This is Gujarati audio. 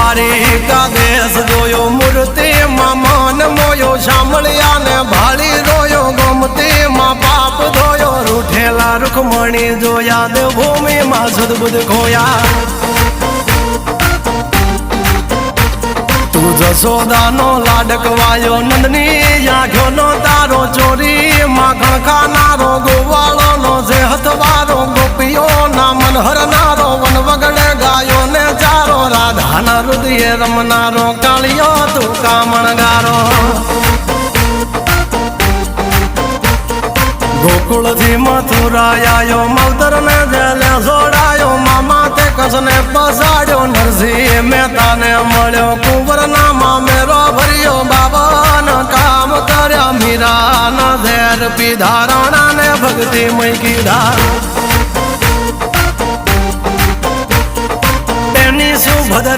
દ્વારિકા દેશ જોયો મૂર્તિ માં મન મોયો સાંભળ્યા ને ભાળી રોયો ગમતી માં પાપ ધોયો રૂઠેલા રૂખમણી જોયા દેવભૂમિ માં સદબુદ્ધ ખોયા તું જશોદાનો લાડકવાયો નંદની આંખો નો તારો ચોરી માખણ ખાનારો ગોવાળો નો જે હથવારો ગોપીઓ ના મન હરનારો વન વગડે ગાયો ને ચારો રાધાના હૃદય રમનારો કાળિયો તું કામણગારો ગોકુળ થી મથુરા આયો માવતર ને જેલે જોડાયો મામા તે કસને પસાડ્યો નરસિંહ મહેતા ને મળ્યો કુંવર ના મામેરો ભર્યો બાબા ના કામ કર્યા મીરા ના ઝેર પીધા રાણા ને ભક્તિ મય કીધા એની સુભદ્રા